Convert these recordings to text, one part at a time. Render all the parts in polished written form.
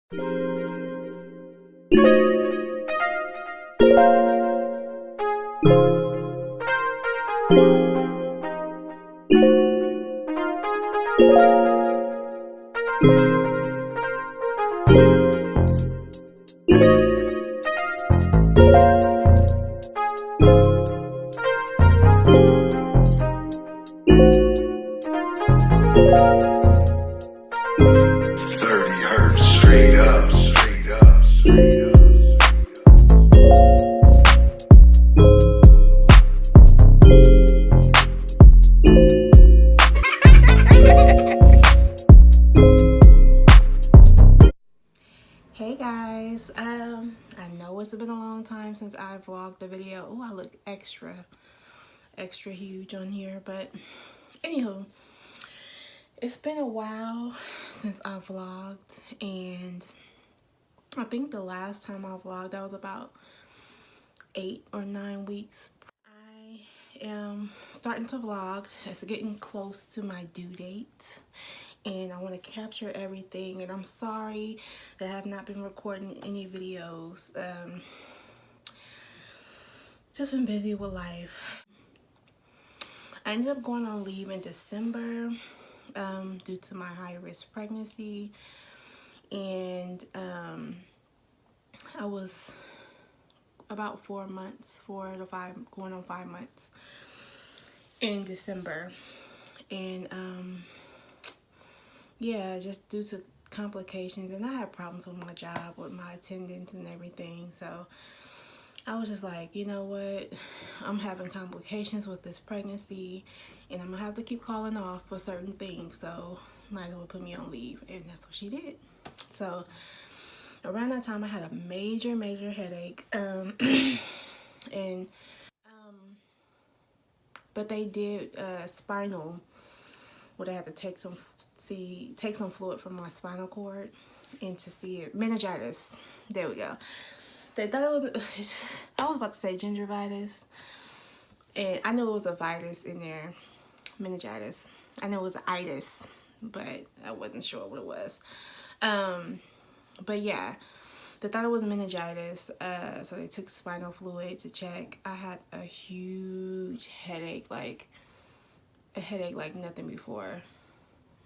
Hey guys, I know it's been a long time since I vlogged a video. Oh, I look extra huge on here, but anywho, it's been a while since I vlogged, and I think the last time I vlogged, that was about 8 or 9 weeks. I am starting to vlog. It's getting close to my due date, and I want to capture everything, and I'm sorry that I have not been recording any videos. Just been busy with life. I ended up going on leave in December due to my high-risk pregnancy, and I was about 4 months, 4 to 5, going on 5 months in December, and yeah, just due to complications, and I had problems with my job, with my attendance and everything, so I was just like, you know what, I'm having complications with this pregnancy, and I'm gonna have to keep calling off for certain things, so might as well put me on leave, and that's what she did. So around that time I had a major headache, and but they did spinal, where they had to take some fluid from my spinal cord and to see it, meningitis, there we go. They thought it was, I was about to say gingivitis, and I knew it was a vitus in there, meningitis. I know it was itis, but I wasn't sure what it was. But yeah, they thought it was meningitis, so they took spinal fluid to check. I had a huge headache, like a headache like nothing before.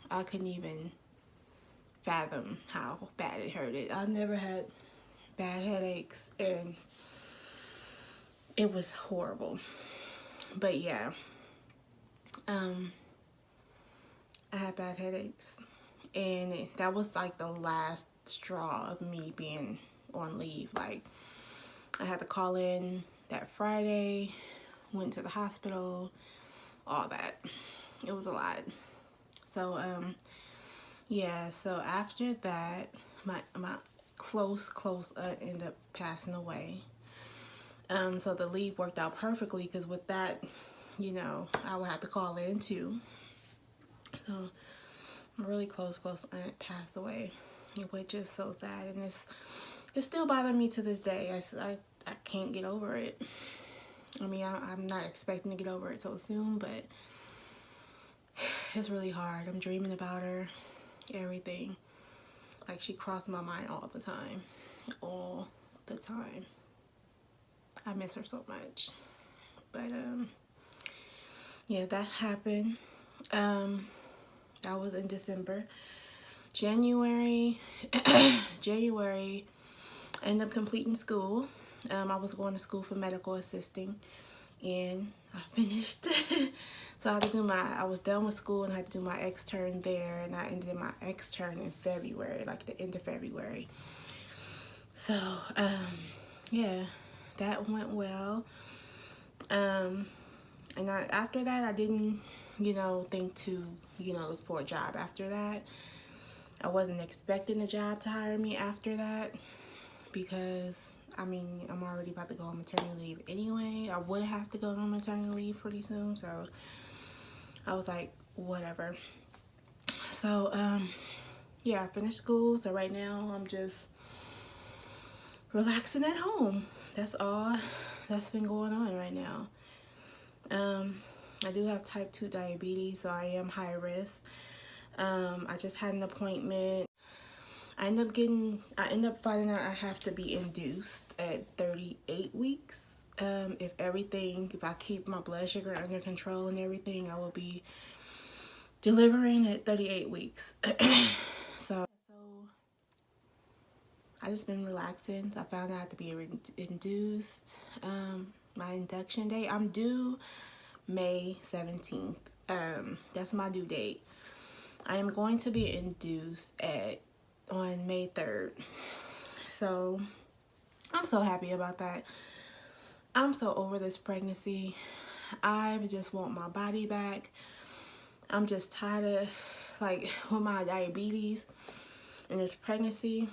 I couldn't even fathom how bad it hurted. I never had bad headaches, and it was horrible. But yeah, I had bad headaches, and that was like the last straw of me being on leave. Like, I had to call in that Friday, went to the hospital, all that. It was a lot. So yeah, so after that, my close aunt ended up passing away. So the leave worked out perfectly, because with that, you know, I would have to call in too. So my really close aunt passed away, which is so sad, and it's still bothering me to this day. I can't get over it. I mean, I'm not expecting to get over it so soon, but it's really hard. I'm dreaming about her, everything. Like, she crossed my mind all the time. All the time. I miss her so much. But, yeah, that happened. That was in December. January, I ended up completing school. I was going to school for medical assisting, and I finished. So I had to do I was done with school, and I had to do my extern there, and I ended my extern in February, like the end of February. So, yeah, that went well. And after that, I didn't, you know, think to, you know, look for a job after that. I wasn't expecting a job to hire me after that, because I mean, I'm already about to go on maternity leave anyway. I would have to go on maternity leave pretty soon, so I was like, whatever. So yeah, I finished school, so right now I'm just relaxing at home. That's all that's been going on right now. I do have type 2 diabetes, so I am high risk. I just had an appointment I end up finding out I have to be induced at 38 weeks. If I keep my blood sugar under control and everything, I will be delivering at 38 weeks. So I just been relaxing. I found out I have to be induced. My induction date, I'm due May 17th. That's my due date. I am going to be induced on May 3rd. So I'm so happy about that. I'm so over this pregnancy. I just want my body back. I'm just tired of, like, with my diabetes and this pregnancy,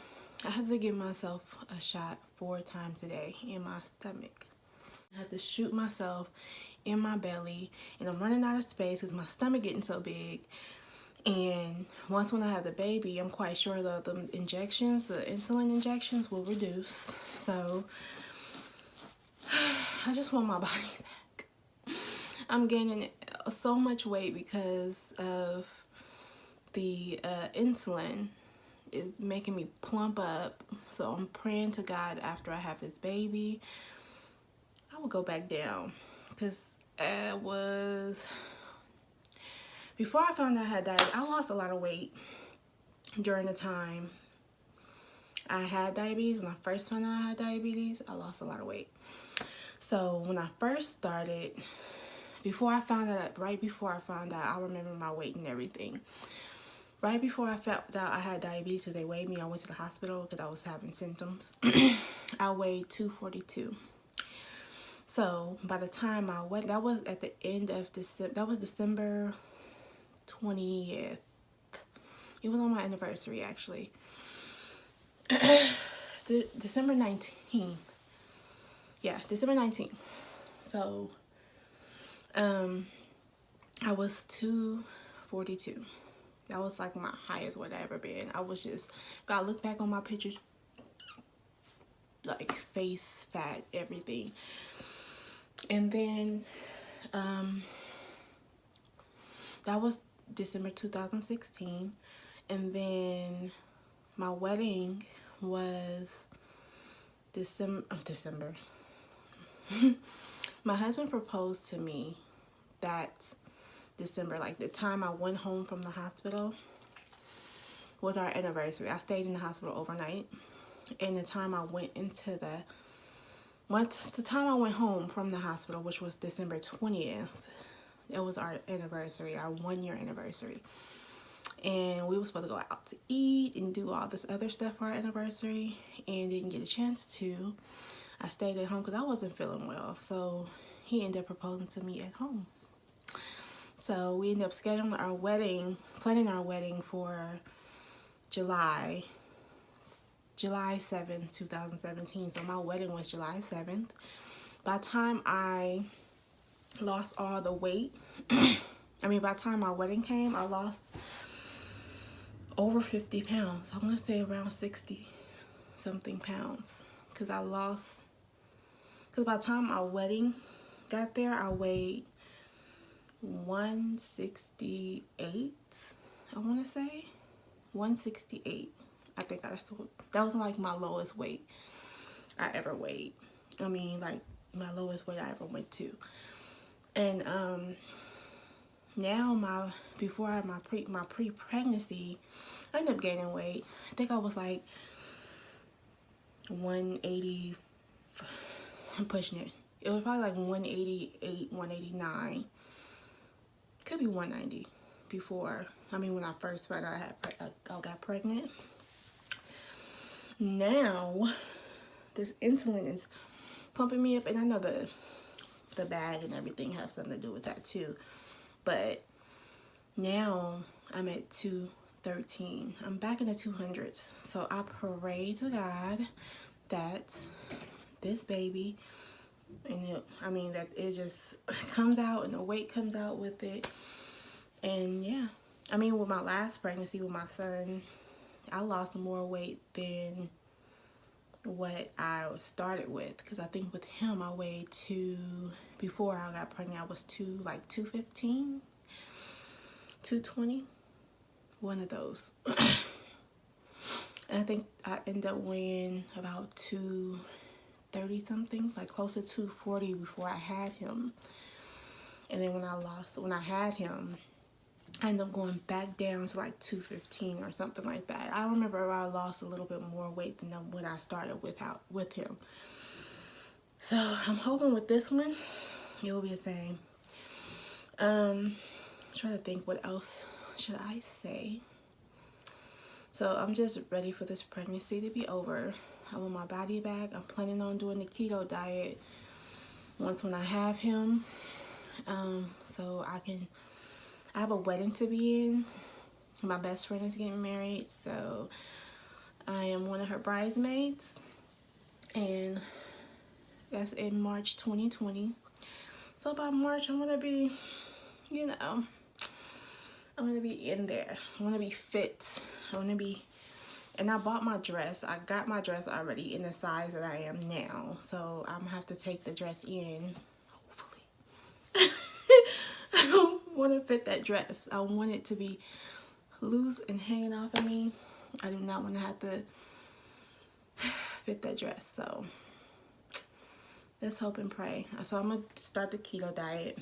I have to give myself a shot 4 times a day in my stomach. I have to shoot myself in my belly, and I'm running out of space because my stomach getting so big. And when I have the baby, I'm quite sure that the insulin injections will reduce. So I just want my body back. I'm gaining so much weight because of the insulin is making me plump up. So I'm praying to God after I have this baby, I will go back down. Because before I found out I had diabetes, I lost a lot of weight during the time I had diabetes. When I first found out I had diabetes, I lost a lot of weight. So when I first started, right before I found out, I remember my weight and everything. Right before I found out I had diabetes, because they weighed me, I went to the hospital because I was having symptoms. I weighed 242. So by the time I went, that was at the end of December. That was December 20th. It was on my anniversary, actually. December 19th. Yeah, December 19th. So, I was 242. That was like my highest weight I ever been. I was just, if I look back on my pictures, like face, fat, everything. And then, that was December 2016. And then my wedding was December. My husband proposed to me that December, like the time I went home from the hospital was our anniversary. I stayed in the hospital overnight, and the time I went home from the hospital, which was December 20th, it was our anniversary, our 1-year anniversary. And we were supposed to go out to eat and do all this other stuff for our anniversary, and didn't get a chance to. I stayed at home because I wasn't feeling well. So he ended up proposing to me at home. So we ended up planning our wedding for July 7th, 2017. So my wedding was July 7th. By the time I lost all the weight, by the time my wedding came, I lost over 50 pounds. I want to say around 60 something pounds. Because by the time our wedding got there, I weighed 168, I want to say 168. I think that was like my lowest weight I ever weighed. Like my lowest weight I ever went to. And now before I had my pre-pregnancy, I ended up gaining weight. I think I was like 180. I'm pushing it. It was probably like 188, 189. Could be 190 before. When I first found out I got pregnant. Now, this insulin is pumping me up, and I know the bag and everything have something to do with that too. But now I'm at 213. I'm back in the 200s. So I pray to God that this baby, and that it just comes out and the weight comes out with it. And yeah, with my last pregnancy with my son, I lost more weight than what I started with, because I think with him I weighed before I got pregnant I was 215, 220, one of those. And I think I ended up weighing about 230 something, like close to 240 before I had him. And then when I had him, I ended up going back down to like 215 or something like that. I remember I lost a little bit more weight than when I started with him. So I'm hoping with this one, it will be the same. Trying to think what else should I say. So I'm just ready for this pregnancy to be over. I want my body back. I'm planning on doing the keto diet once when I have him. So I have a wedding to be in. My best friend is getting married, so I am one of her bridesmaids, and that's in March 2020. So by March, I'm gonna be, you know, I'm gonna be in there. I wanna be fit. I wanna be, and I bought my dress. I got my dress already in the size that I am now, so I'm gonna have to take the dress in, hopefully. I don't want to fit that dress. I want it to be loose and hanging off of me. I do not want to have to fit that dress. So let's hope and pray. So I'm going to start the keto diet.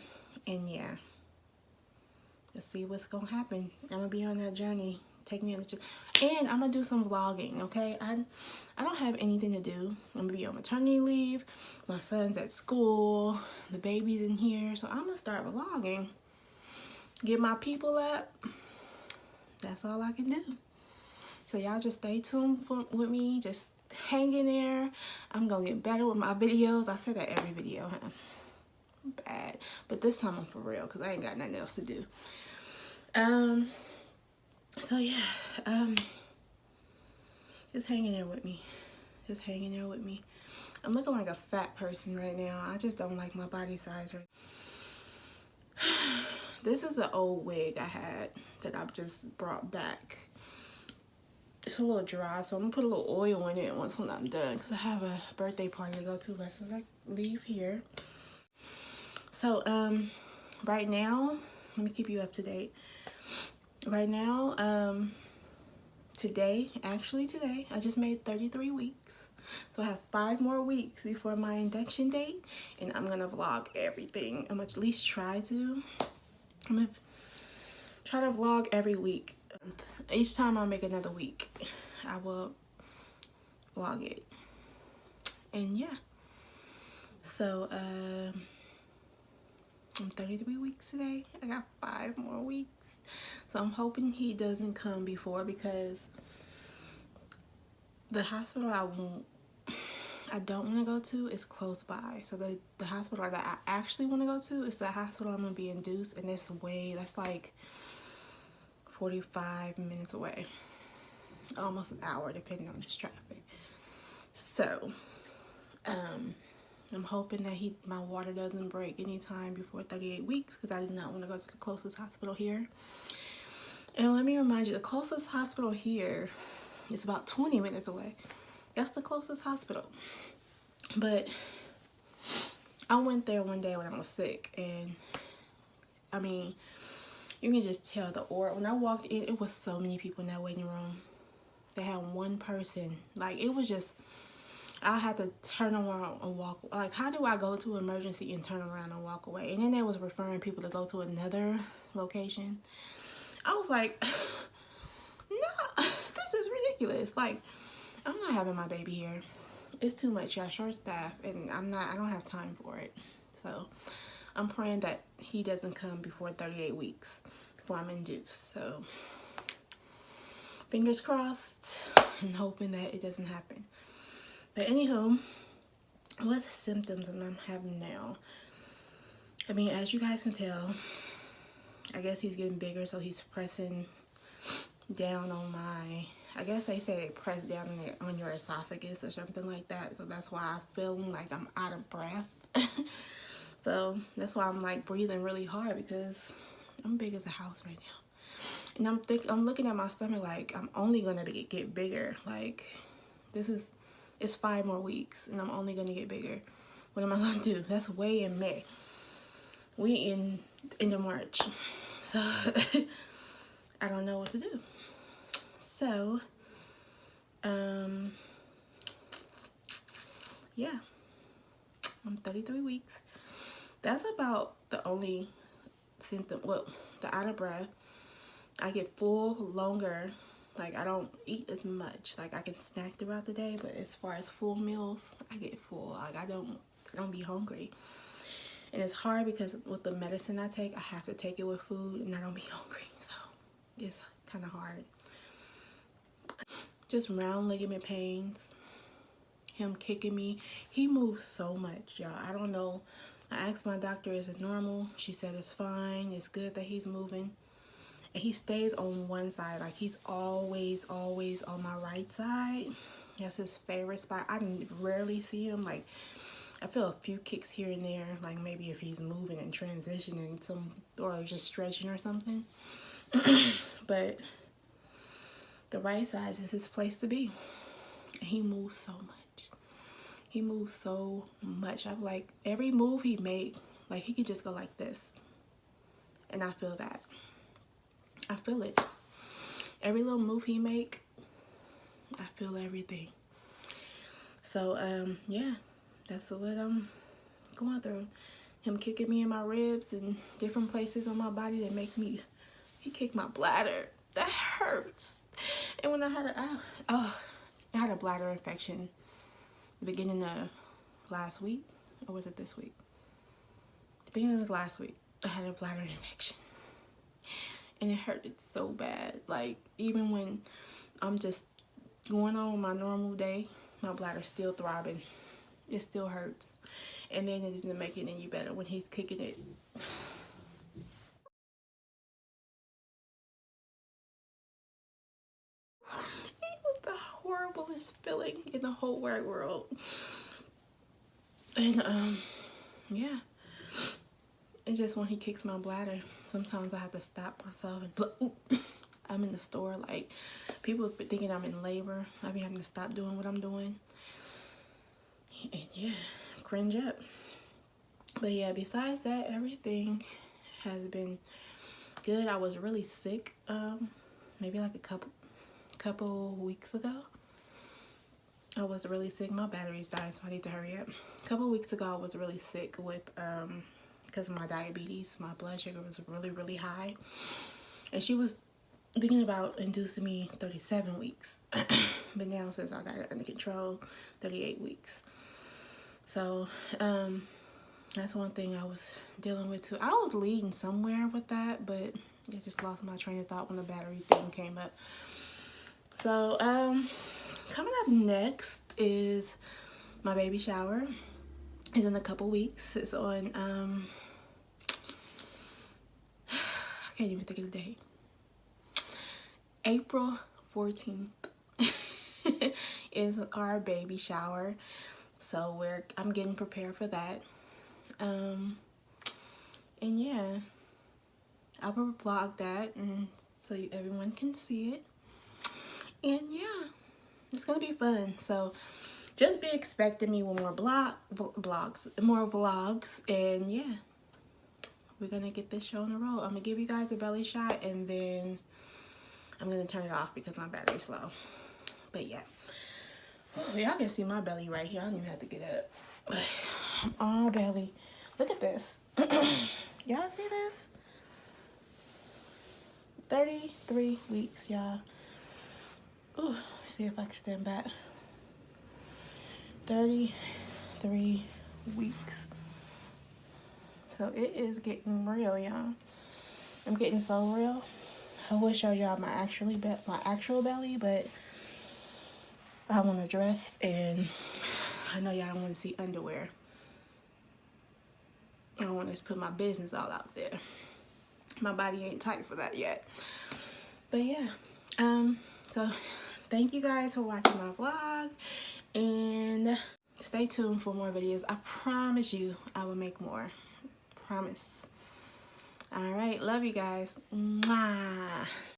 And yeah, let's see what's going to happen. I'm going to be on that journey. Take me on the journey. And I'm going to do some vlogging, okay? I don't have anything to do. I'm going to be on maternity leave. My son's at school. The baby's in here. So I'm going to start vlogging. Get my people up. That's all I can do. So y'all just stay tuned with me. Just hang in there. I'm going to get better with my videos. I say that every video, huh? Bad. But this time I'm for real because I ain't got nothing else to do. So yeah. Just hang in there with me. Just hang in there with me. I'm looking like a fat person right now. I just don't like my body size right. This is an old wig I had that I've just brought back. It's a little dry, so I'm gonna put a little oil in it once when I'm done, because I have a birthday party to go to. Let's leave here. So right now, let me keep you up to date. Right now, today, I just made 33 weeks. So I have 5 more weeks before my induction date, and I'm gonna vlog everything. I'm gonna at least try to. I'm gonna try to vlog every week. Each time I make another week, I will vlog it. And yeah. So I'm 33 weeks today. I got 5 more weeks. So I'm hoping he doesn't come before, because the hospital I don't want to go to is close by. So the hospital that I actually want to go to is the hospital I'm going to be induced, and that's like 45 minutes away. Almost an hour depending on this traffic. So I'm hoping that my water doesn't break anytime before 38 weeks, because I do not want to go to the closest hospital here. And let me remind you, the closest hospital here is about 20 minutes away. That's the closest hospital. But I went there one day when I was sick, and I mean, you can just tell the aura. When I walked in, it was so many people in that waiting room. They had one person. Like, it was just, I had to turn around and walk. Like, how do I go to emergency and turn around and walk away? And then they was referring people to go to another location. I was like, no, this is ridiculous. Like, I'm not having my baby here. It's too much. Y'all short staff, and I don't have time for it. So I'm praying that he doesn't come before 38 weeks before I'm induced. So fingers crossed, and hoping that it doesn't happen. But anywho, what symptoms am I having now? I mean, as you guys can tell, I guess he's getting bigger, so he's pressing down on my, I guess they say press down on your esophagus or something like that. So that's why I feel like I'm out of breath. So that's why I'm like breathing really hard, because I'm big as a house right now. And I'm looking at my stomach like I'm only gonna get bigger. Like, it's 5 more weeks and I'm only gonna get bigger. What am I gonna do? That's way in May. We in into March. So I don't know what to do. So Yeah, I'm 33 weeks. That's about the only symptom. Well, the out of breath. I get full longer. Like, I don't eat as much. Like, I can snack throughout the day, but as far as full meals, I get full. Like, I don't be hungry. And it's hard because with the medicine I take, I have to take it with food, and I don't be hungry. So it's kind of hard. Just round ligament pains. Him kicking me. He moves so much, y'all. I don't know. I asked my doctor, is it normal? She said it's fine. It's good that he's moving. And he stays on one side. Like, he's always on my right side. That's his favorite spot. I rarely see him. Like, I feel a few kicks here and there. Like, maybe if he's moving and transitioning or just stretching or something. But the right side is his place to be. And he moves so much. He moves so much. I'm like, every move he make, like, he could just go like this. And I feel that. I feel it. Every little move he make, I feel everything. So, yeah, that's what I'm going through. Him kicking me in my ribs and different places on my body that make me, he kicked my bladder. That hurts. And when I had a bladder infection the beginning of last week, or was it this week? The beginning of last week, I had a bladder infection. And it hurted so bad. Like, even when I'm just going on my normal day, my bladder's still throbbing. It still hurts. And then it doesn't make it any better when he's kicking it. It was the horriblest feeling in the whole wide world. And, yeah. And just when he kicks my bladder, sometimes I have to stop myself and I'm in the store, like, people thinking I'm in labor. I be having to stop doing what I'm doing. And yeah, cringe up. But yeah, besides that, everything has been good. I was really sick, maybe like a couple weeks ago. I was really sick. My battery's dying, so I need to hurry up. A couple weeks ago, I was really sick with, because of my diabetes. My blood sugar was really high. And she was thinking about inducing me 37 weeks. But now, since I got it under control, 38 weeks. So, that's one thing I was dealing with too. I was leading somewhere with that, but I just lost my train of thought when the battery thing came up. So, coming up next is my baby shower. It's in a couple weeks. It's on, I can't even think of the date. April 14th is our baby shower. So I'm getting prepared for that. And yeah, I will vlog that and so everyone can see it. And yeah, it's gonna be fun. So just be expecting me with more more vlogs, and yeah, we're gonna get this show on the road. I'm gonna give you guys a belly shot, and then I'm gonna turn it off because my battery's low. But yeah, y'all can see my belly right here. I don't even have to get up. But I'm all belly. Look at this. Y'all see this? 33 weeks, y'all. Ooh, see if I can stand back. 33 weeks. So it is getting real, y'all. I'm getting so real. I will show y'all my actual belly, but I want to dress, and I know y'all don't want to see underwear. I don't want to put my business all out there. My body ain't tight for that yet. But yeah, so thank you guys for watching my vlog, and stay tuned for more videos. I promise you I will make more. Promise. All right, love you guys. Mwah.